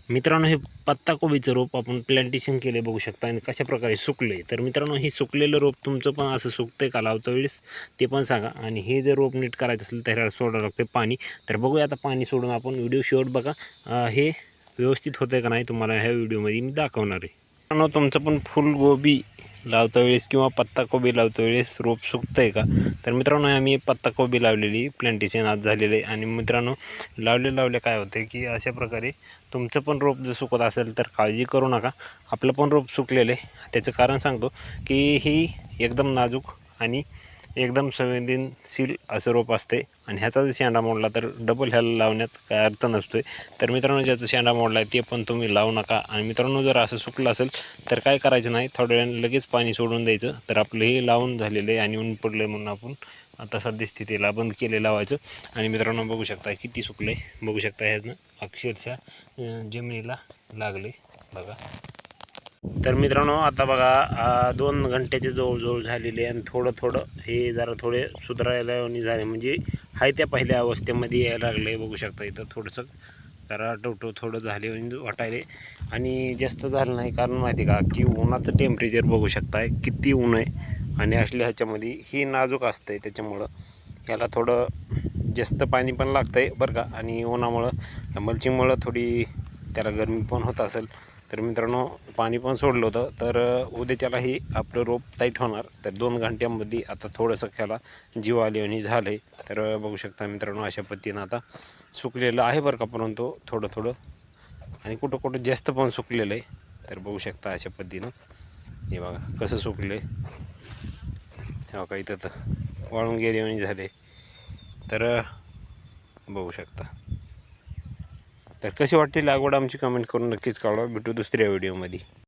मित्रांनो, हे पत्ताकोबीचं रोप आपण प्लांटेशन केले बघू शकता आणि कशा प्रकारे सुकले. तर मित्रांनो, हे सुकलेलं रोप तुमचं पण असं सुकतंय का लावता वेळेस ते पण सांगा. आणि हे जर रोप नीट करायचं असेल तर ह्याला सोडावं लागतं पाणी. तर बघूया आता पाणी सोडून आपण व्हिडिओ शेवट बघा. हे व्यवस्थित होतंय का नाही तुम्हाला ह्या व्हिडिओमध्ये मी दाखवणार आहे. मित्रांनो, तुमचं पण फुलगोबी लावता वेळेस किंवा पत्ताकोबी लावता वेळेस रोप सुकतंय का? तर मित्रांनो, आम्ही पत्ताकोबी लावलेली प्लांटेशन आज झालेलं आहे. आणि मित्रांनो, लावले काय होते की अशा प्रकारे तुमचं पण रोप जर सुकत असेल तर काळजी करू नका. आपलं पण रोप सुकलेलं आहे. त्याचं कारण सांगतो की ही एकदम नाजूक आणि एकदम संवेदनशील असं रोप असते. आणि ह्याचा जर शेंडा मोडला तर डबल ह्याला लावण्यात काय अर्थ नसतो आहे. तर मित्रांनो, ज्याचा शेंडा मोडला आहे ते पण तुम्ही लावू नका. आणि मित्रांनो, जर असं सुकलं असेल तर काय करायचं नाही, थोड्या वेळाने लगेच पाणी सोडून द्यायचं. तर आपलं हे लावून झालेलं आहे आणि ऊन पडलं म्हणून आपण आता सध्या स्थितीला बंद केले लावायचं. आणि मित्रांनो, बघू शकता किती सुकले, बघू शकता ह्यानं अक्षरशः जमिनीला लागले बघा. तर मित्रांनो, आता बघा 2 घंट्याचे जवळजवळ झालेले आणि थोडं हे जरा थोडे सुधारायला झाले, म्हणजे हाय त्या पहिल्या अवस्थेमध्ये यायला लागले. बघू शकता इथं थोडंसं जरा टवटव थोडं झाले वाटायले. आणि जास्त झालं नाही, कारण माहिती का की उन्हाचं टेम्परेचर बघू शकताय किती ऊन आहे. आणि असल्या ह्याच्यामध्ये ही नाजूक असते, त्याच्यामुळं ह्याला थोडं जास्त पाणी पण लागतं आहे बरं का. आणि उन्हामुळं मल्चिंगमुळं थोडी त्याला गरमी पण होत असेल. तर मित्रांनो, पाणी पण सोडलं होतं. तर उद्याच्यालाही आपलं रोप टाईट होणार. तर 2 घंट्यामध्ये आता थोडंसं ह्याला जीव आले आणि झालं आहे. तर बघू शकता मित्रांनो, अशा पद्धतीनं आता सुकलेलं आहे बरं का, परंतु थोडं आणि कुठं जास्त पण सुकलेलं आहे. तर बघू शकता अशा पद्धतीनं हे बघा कसं सुकले. हे बघा इथं तर वाळून गेले आणि झाले. तर बघू शकता. तर कशी वाटते लागवड आमची कमेंट करून नक्कीच कळवा. भेटू दुसऱ्या व्हिडिओमध्ये.